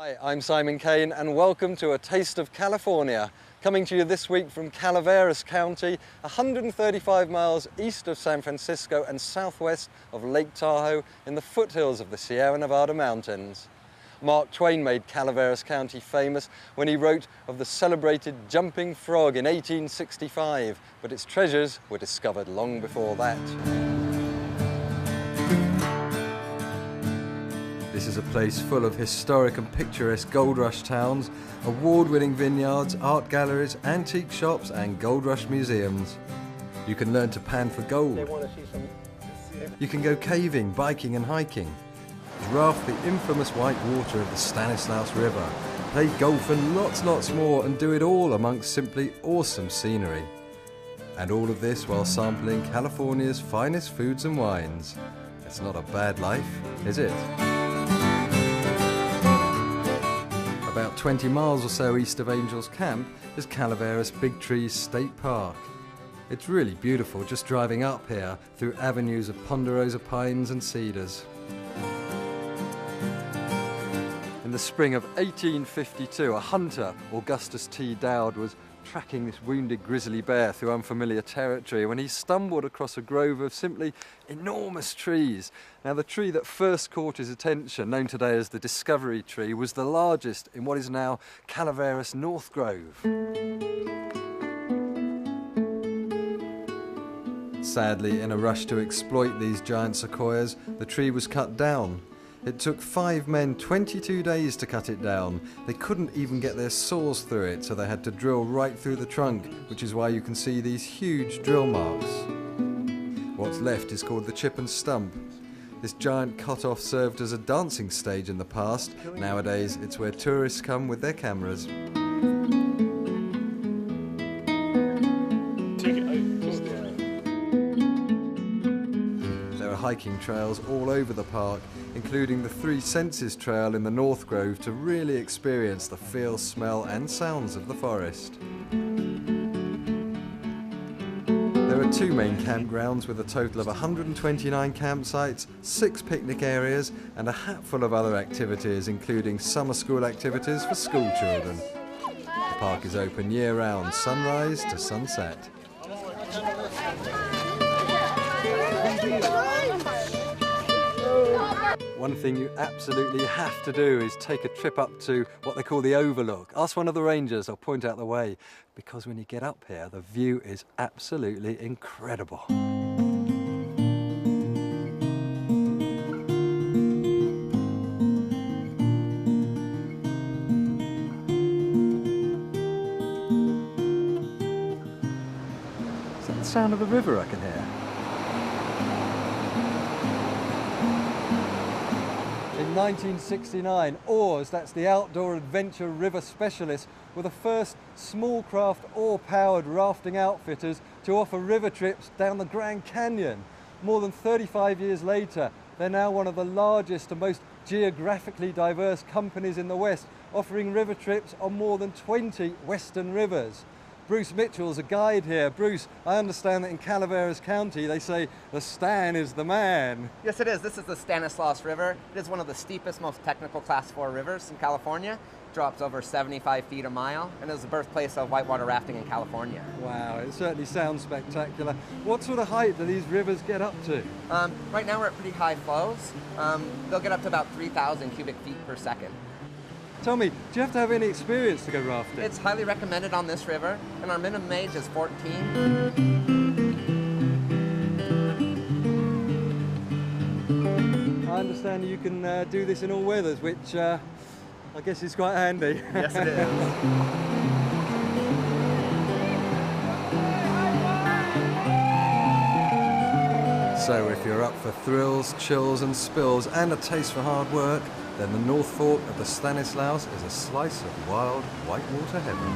Hi, I'm Simon Kane and welcome to A Taste of California, coming to you this week from Calaveras County, 135 miles east of San Francisco and southwest of Lake Tahoe in the foothills of the Sierra Nevada mountains. Mark Twain made Calaveras County famous when he wrote of the celebrated jumping frog in 1865, but its treasures were discovered long before that. This is a place full of historic and picturesque gold rush towns, award-winning vineyards, art galleries, antique shops and gold rush museums. You can learn to pan for gold. You can go caving, biking and hiking. Draft the infamous white water of the Stanislaus River, play golf and lots more, and do it all amongst simply awesome scenery. And all of this while sampling California's finest foods and wines. It's not a bad life, is it? About 20 miles or so east of Angels Camp is Calaveras Big Trees State Park. It's really beautiful just driving up here through avenues of ponderosa pines and cedars. In the spring of 1852, a hunter, Augustus T. Dowd, was tracking this wounded grizzly bear through unfamiliar territory when he stumbled across a grove of simply enormous trees. Now, the tree that first caught his attention, known today as the Discovery Tree, was the largest in what is now Calaveras North Grove. Sadly, in a rush to exploit these giant sequoias, the tree was cut down. It took 5 men 22 days to cut it down. They couldn't even get their saws through it, so they had to drill right through the trunk, which is why you can see these huge drill marks. What's left is called the chip and stump. This giant cut-off served as a dancing stage in the past. Nowadays, it's where tourists come with their cameras. Hiking trails all over the park, including the Three Senses Trail in the North Grove to really experience the feel, smell and sounds of the forest. There are 2 main campgrounds with a total of 129 campsites, 6 picnic areas and a hatful of other activities, including summer school activities for school children. The park is open year-round, sunrise to sunset. One thing you absolutely have to do is take a trip up to what they call the Overlook. Ask one of the rangers, I'll point out the way, because when you get up here, the view is absolutely incredible. Is that the sound of the river I can hear? In 1969, oars, that's the Outdoor Adventure River Specialists, were the first small craft oar-powered rafting outfitters to offer river trips down the Grand Canyon. More than 35 years later, they're now one of the largest and most geographically diverse companies in the West, offering river trips on more than 20 western rivers. Bruce Mitchell's a guide here. Bruce, I understand that in Calaveras County they say the Stan is the man. Yes, it is. This is the Stanislaus River. It is one of the steepest, most technical Class 4 rivers in California. It drops over 75 feet a mile and is the birthplace of whitewater rafting in California. Wow, it certainly sounds spectacular. What sort of height do these rivers get up to? Right now we're at pretty high flows. They'll get up to about 3,000 cubic feet per second. Tell me, do you have to have any experience to go rafting? It's highly recommended on this river, and our minimum age is 14. I understand you can do this in all weathers, which I guess is quite handy. Yes, it is. So if you're up for thrills, chills and spills and a taste for hard work, then the North Fork of the Stanislaus is a slice of wild whitewater heaven.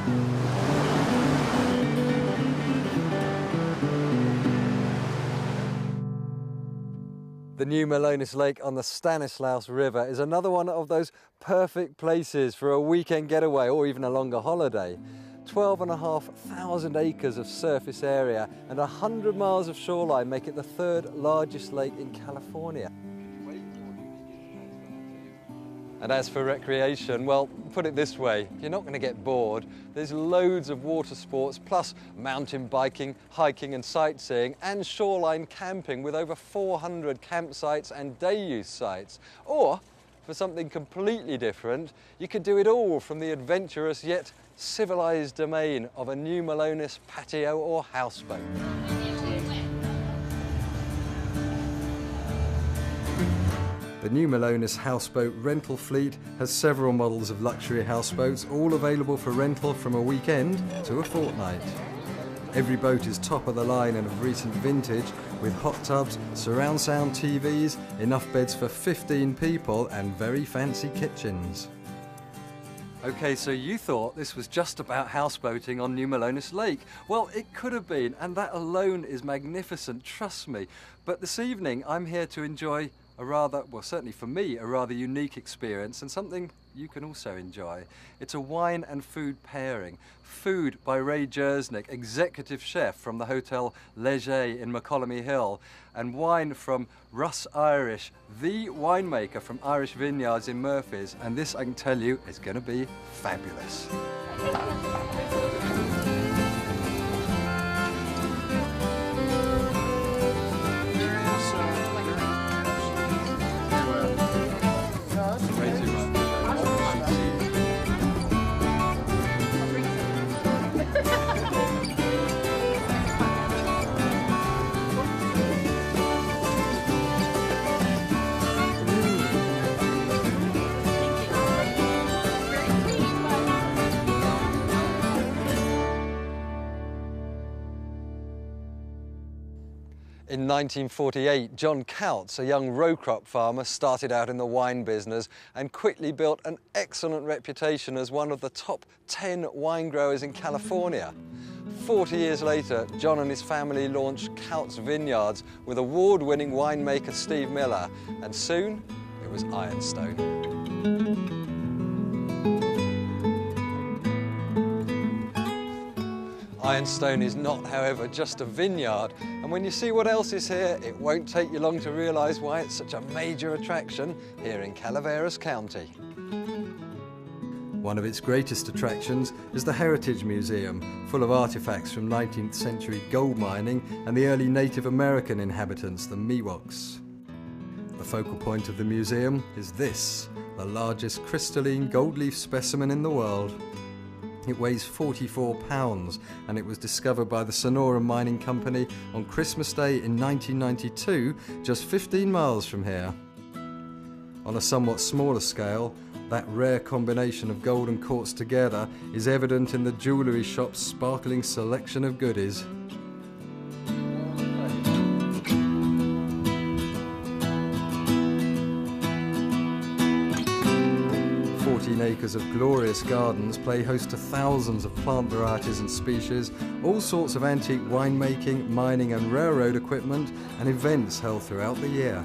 The New Melones Lake on the Stanislaus River is another one of those perfect places for a weekend getaway or even a longer holiday. 12,500 acres of surface area and 100 miles of shoreline make it the 3rd largest lake in California. And as for recreation, well, put it this way, you're not going to get bored. There's loads of water sports, plus mountain biking, hiking and sightseeing, and shoreline camping with over 400 campsites and day-use sites. Or, for something completely different, you could do it all from the adventurous yet civilised domain of a New Melones patio or houseboat. The New Melones houseboat rental fleet has several models of luxury houseboats, all available for rental from a weekend to a fortnight. Every boat is top of the line and of recent vintage, with hot tubs, surround sound TVs, enough beds for 15 people and very fancy kitchens. Okay, so you thought this was just about houseboating on New Melones Lake. Well, it could have been, and that alone is magnificent, trust me. But this evening I'm here to enjoy a rather, well certainly for me, a rather unique experience, and something you can also enjoy. It's a wine and food pairing. Food by Ray Jersnick, executive chef from the Hotel Leger in Macaulay Hill, and wine from Russ Irish, the winemaker from Irish Vineyards in Murphys, and this, I can tell you, is going to be fabulous. In 1948, John Coutts, a young row crop farmer, started out in the wine business and quickly built an excellent reputation as one of the top 10 wine growers in California. 40 years later, John and his family launched Coutts Vineyards with award-winning winemaker Steve Miller, and soon it was Ironstone. Ironstone is not, however, just a vineyard, and when you see what else is here, it won't take you long to realise why it's such a major attraction here in Calaveras County. One of its greatest attractions is the Heritage Museum, full of artefacts from 19th century gold mining and the early Native American inhabitants, the Miwoks. The focal point of the museum is this, the largest crystalline gold leaf specimen in the world. It weighs 44 pounds and it was discovered by the Sonora Mining Company on Christmas Day in 1992, just 15 miles from here. On a somewhat smaller scale, that rare combination of gold and quartz together is evident in the jewellery shop's sparkling selection of goodies. 14 acres of glorious gardens play host to thousands of plant varieties and species, all sorts of antique winemaking, mining and railroad equipment, and events held throughout the year.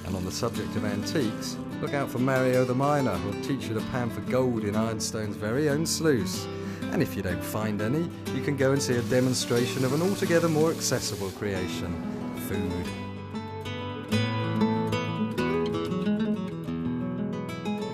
And on the subject of antiques, look out for Mario the Miner, who'll teach you to pan for gold in Ironstone's very own sluice. And if you don't find any, you can go and see a demonstration of an altogether more accessible creation, food.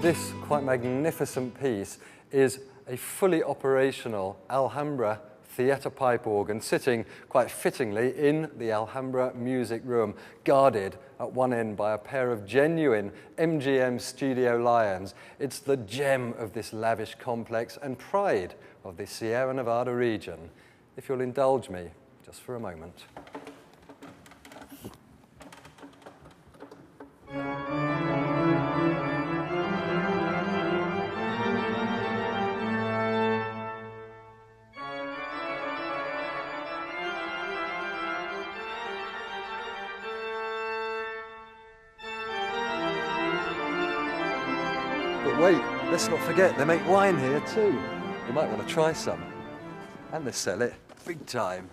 This quite magnificent piece is a fully operational Alhambra theatre pipe organ sitting quite fittingly in the Alhambra Music Room, guarded at one end by a pair of genuine MGM Studio Lions. It's the gem of this lavish complex and pride of the Sierra Nevada region. If you'll indulge me just for a moment. But wait, let's not forget they make wine here too. You might want to try some. And they sell it big time.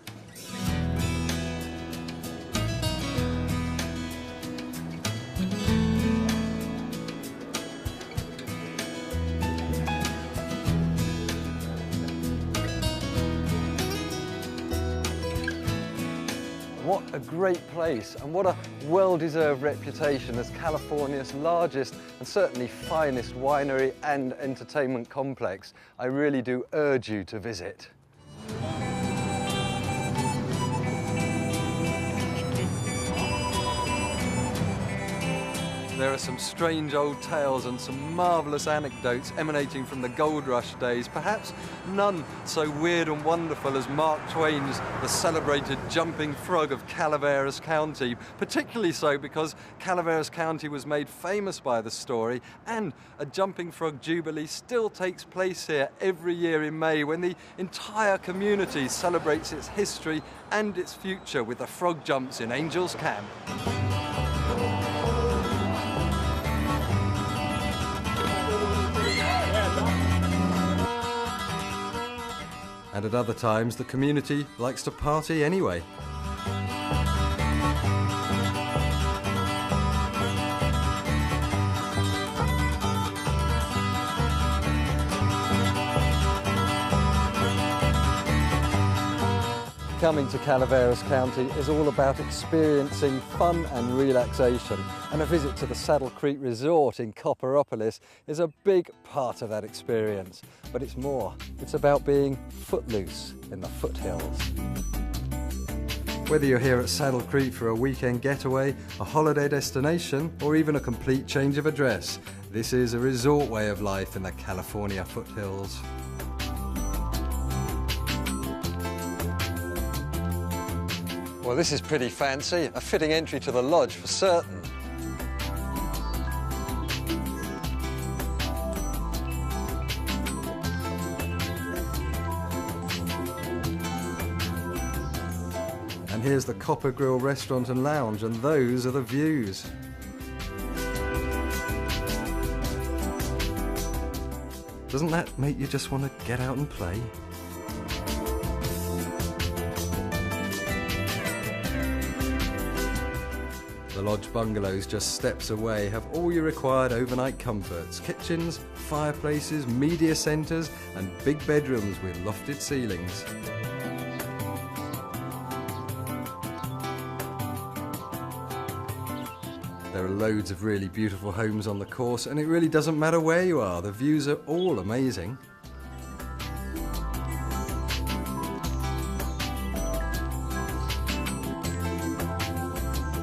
What a great place, and what a well-deserved reputation as California's largest and certainly finest winery and entertainment complex. I really do urge you to visit. There are some strange old tales and some marvellous anecdotes emanating from the gold rush days, perhaps none so weird and wonderful as Mark Twain's The Celebrated Jumping Frog of Calaveras County, particularly so because Calaveras County was made famous by the story, and a Jumping Frog Jubilee still takes place here every year in May when the entire community celebrates its history and its future with the frog jumps in Angels Camp. And at other times, the community likes to party anyway. Coming to Calaveras County is all about experiencing fun and relaxation, and a visit to the Saddle Creek Resort in Copperopolis is a big part of that experience. But it's more, it's about being footloose in the foothills. Whether you're here at Saddle Creek for a weekend getaway, a holiday destination, or even a complete change of address, this is a resort way of life in the California foothills. Well, this is pretty fancy, a fitting entry to the lodge for certain. And here's the Copper Grill restaurant and lounge, and those are the views. Doesn't that make you just want to get out and play? The lodge bungalows just steps away have all your required overnight comforts, kitchens, fireplaces, media centres and big bedrooms with lofted ceilings. There are loads of really beautiful homes on the course, and it really doesn't matter where you are, the views are all amazing.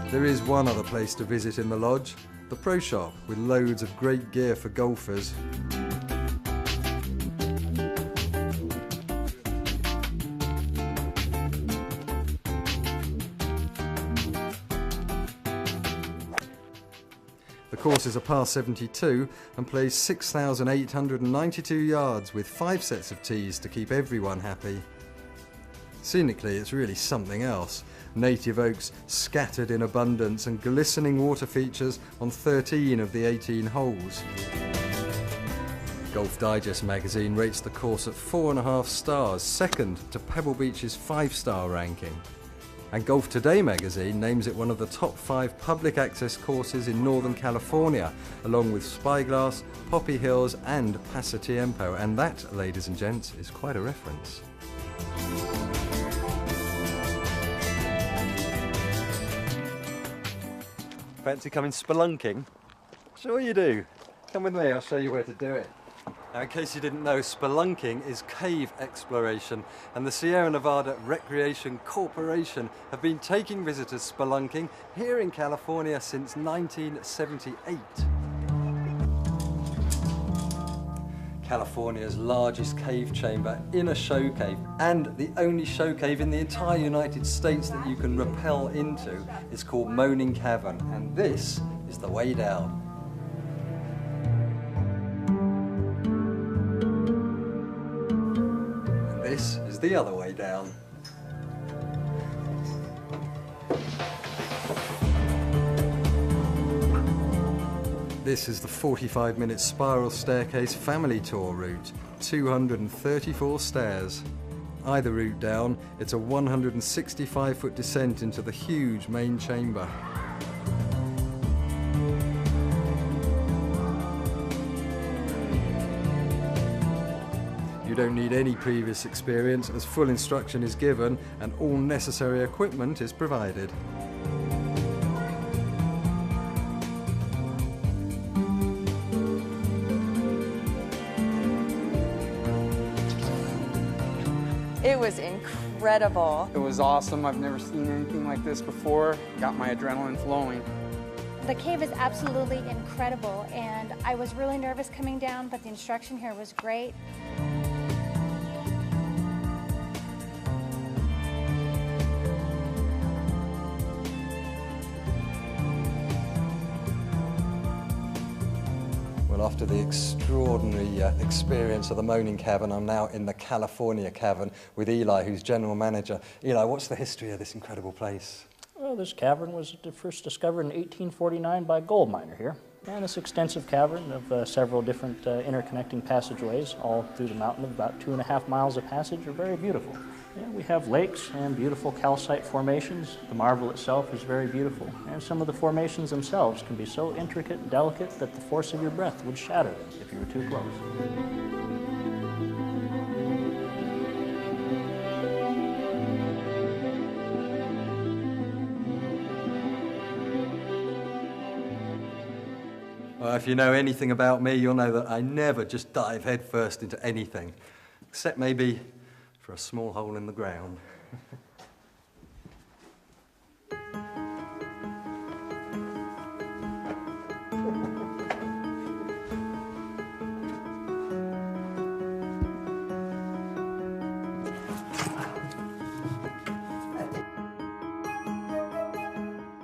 There is one other place to visit in the lodge, the Pro Shop, with loads of great gear for golfers. The course is a par 72 and plays 6,892 yards with 5 sets of tees to keep everyone happy. Scenically, it's really something else. Native oaks scattered in abundance and glistening water features on 13 of the 18 holes. Golf Digest magazine rates the course at 4.5 stars, second to Pebble Beach's 5-star ranking. And Golf Today magazine names it one of the top 5 public access courses in Northern California, along with Spyglass, Poppy Hills and Paso Tiempo. And that, ladies and gents, is quite a reference. Fancy coming spelunking? Sure you do. Come with me, I'll show you where to do it. Now, in case you didn't know, spelunking is cave exploration, and the Sierra Nevada Recreation Corporation have been taking visitors spelunking here in California since 1978. California's largest cave chamber in a show cave, and the only show cave in the entire United States that you can rappel into, is called Moaning Cavern, and this is the way down. And this is the other way down. This is the 45-minute spiral staircase family tour route, 234 stairs. Either route down, it's a 165-foot descent into the huge main chamber. don't need any previous experience, as full instruction is given and all necessary equipment is provided. It was incredible. It was awesome. I've never seen anything like this before. Got my adrenaline flowing. The cave is absolutely incredible, and I was really nervous coming down, but the instruction here was great. Well, after the extraordinary experience of the Moaning Cavern, I'm now in the California Cavern with Eli, who's general manager. Eli, what's the history of this incredible place? Well, this cavern was first discovered in 1849 by a gold miner here. And this extensive cavern of several different interconnecting passageways, all through the mountain of about 2.5 miles of passage, are very beautiful. Yeah, we have lakes and beautiful calcite formations. The marble itself is very beautiful, and some of the formations themselves can be so intricate and delicate that the force of your breath would shatter them if you were too close. Well, if you know anything about me, you'll know that I never just dive headfirst into anything, except maybe for a small hole in the ground.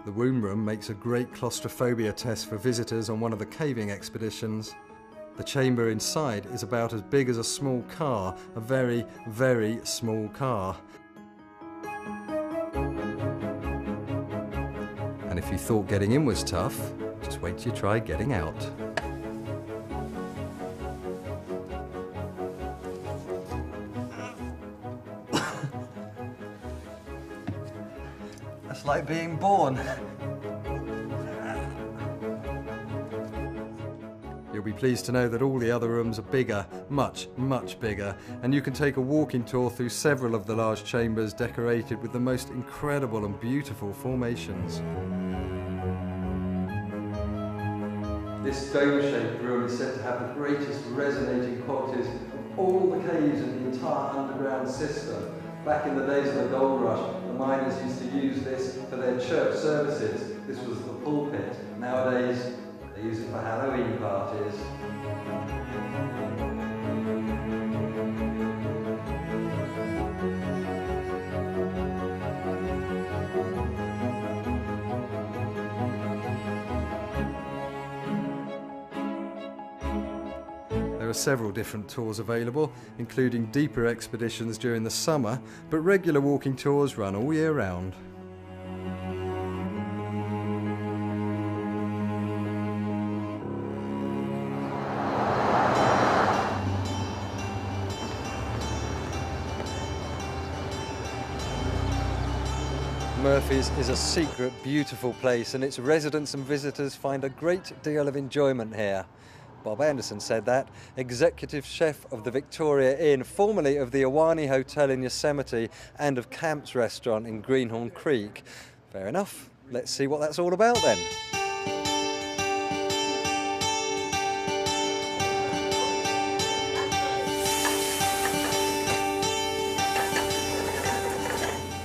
The womb room makes a great claustrophobia test for visitors on one of the caving expeditions. The chamber inside is about as big as a small car, a very, very small car. And if you thought getting in was tough, just wait till you try getting out. That's like being born. You'll be pleased to know that all the other rooms are bigger, much, much bigger, and you can take a walking tour through several of the large chambers decorated with the most incredible and beautiful formations. This dome-shaped room is said to have the greatest resonating qualities of all the caves in the entire underground system. Back in the days of the gold rush, the miners used to use this for their church services. This was the pulpit. Nowadays, they use it for Halloween parties. There are several different tours available, including deeper expeditions during the summer, but regular walking tours run all year round. Murphy's is a secret, beautiful place, and its residents and visitors find a great deal of enjoyment here. Bob Anderson said that, executive chef of the Victoria Inn, formerly of the Awani Hotel in Yosemite and of Camp's Restaurant in Greenhorn Creek. Fair enough. Let's see what that's all about then.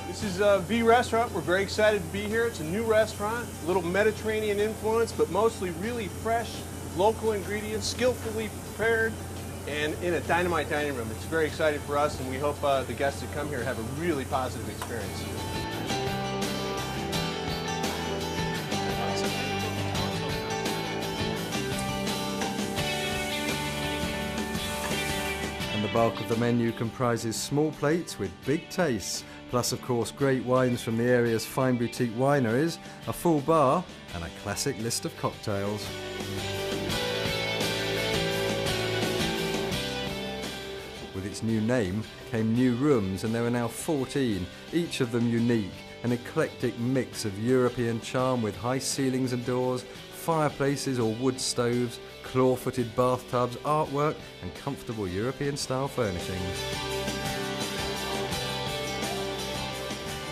This is V Restaurant. We're very excited to be here. It's a new restaurant, a little Mediterranean influence, but mostly really fresh, local ingredients, skillfully prepared, and in a dynamite dining room. It's very exciting for us, and we hope the guests that come here have a really positive experience. And the bulk of the menu comprises small plates with big tastes, plus of course great wines from the area's fine boutique wineries, a full bar, and a classic list of cocktails. With its new name came new rooms, and there are now 14, each of them unique, an eclectic mix of European charm with high ceilings and doors, fireplaces or wood stoves, claw-footed bathtubs, artwork and comfortable European-style furnishings.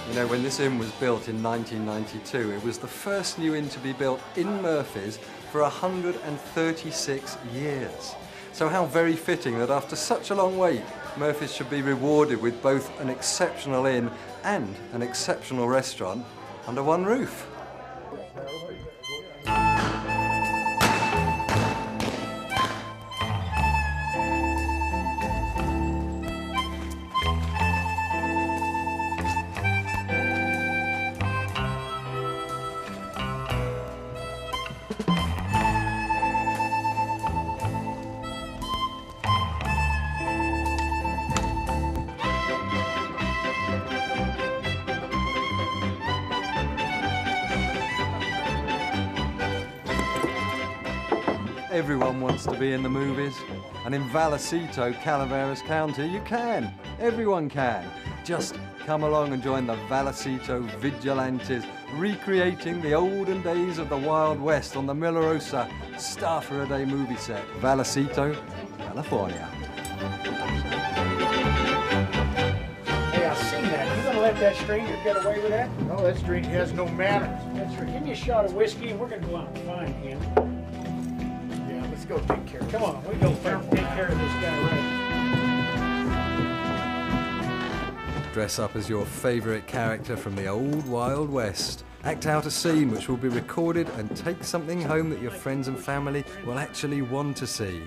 You know, when this inn was built in 1992, it was the first new inn to be built in Murphys for 136 years. So how very fitting that after such a long wait, Murphys should be rewarded with both an exceptional inn and an exceptional restaurant under one roof. Everyone wants to be in the movies, and in Vallecito, Calaveras County, you can. Everyone can. Just come along and join the Vallecito Vigilantes, recreating the olden days of the Wild West on the Milarosa Star for a Day movie set. Vallecito, California. Hey, I've seen that. You gonna let that stranger get away with that? No, that stranger has no manners. That's right. Give me a shot of whiskey and we're gonna go out and find him. Let's go take care of him. Come on, we go take care of this guy right. Dress up as your favourite character from the old Wild West. Act out a scene which will be recorded and take something home that your friends and family will actually want to see.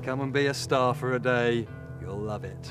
Come and be a star for a day. You'll love it.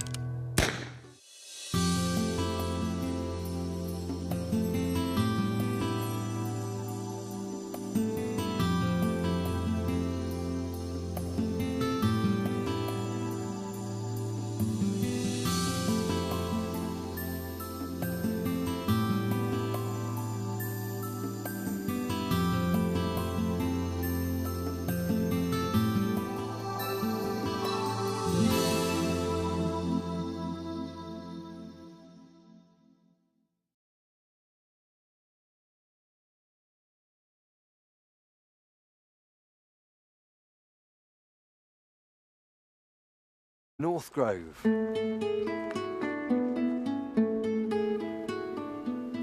North Grove.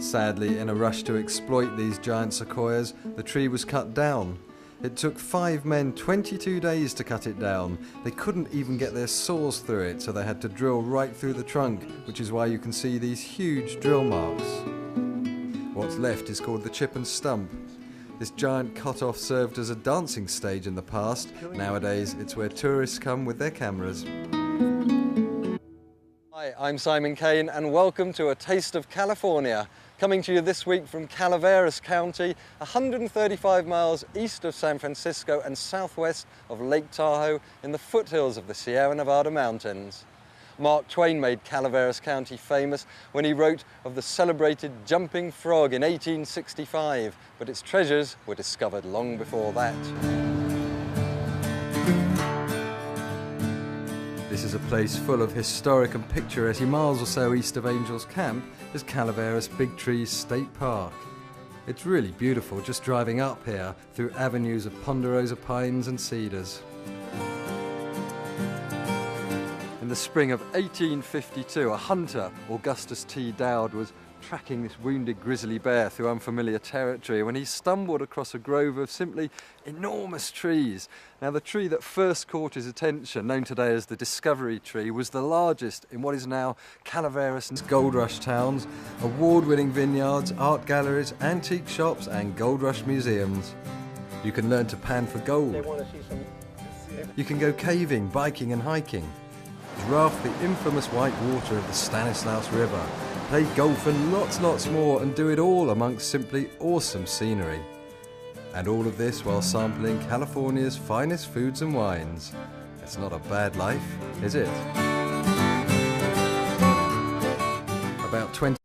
Sadly, in a rush to exploit these giant sequoias, the tree was cut down. It took 5 men 22 days to cut it down. They couldn't even get their saws through it, so they had to drill right through the trunk, which is why you can see these huge drill marks. What's left is called the chip and stump. This giant cut-off served as a dancing stage in the past. Nowadays, it's where tourists come with their cameras. Hi, I'm Simon Kane and welcome to A Taste of California, coming to you this week from Calaveras County, 135 miles east of San Francisco and southwest of Lake Tahoe in the foothills of the Sierra Nevada mountains. Mark Twain made Calaveras County famous when he wrote of the celebrated jumping frog in 1865, but its treasures were discovered long before that. This is a place full of historic and picturesque. Miles or so east of Angels Camp is Calaveras Big Trees State Park. It's really beautiful just driving up here through avenues of ponderosa pines and cedars. In the spring of 1852, a hunter, Augustus T. Dowd, was tracking this wounded grizzly bear through unfamiliar territory when he stumbled across a grove of simply enormous trees. Now, the tree that first caught his attention, known today as the Discovery Tree, was the largest in what is now Calaveras and Gold Rush towns, award-winning vineyards, art galleries, antique shops and gold rush museums. You can learn to pan for gold. You can go caving, biking and hiking, draft the infamous white water of the Stanislaus River, play golf and lots more, and do it all amongst simply awesome scenery. And all of this while sampling California's finest foods and wines. It's not a bad life, is it? About 20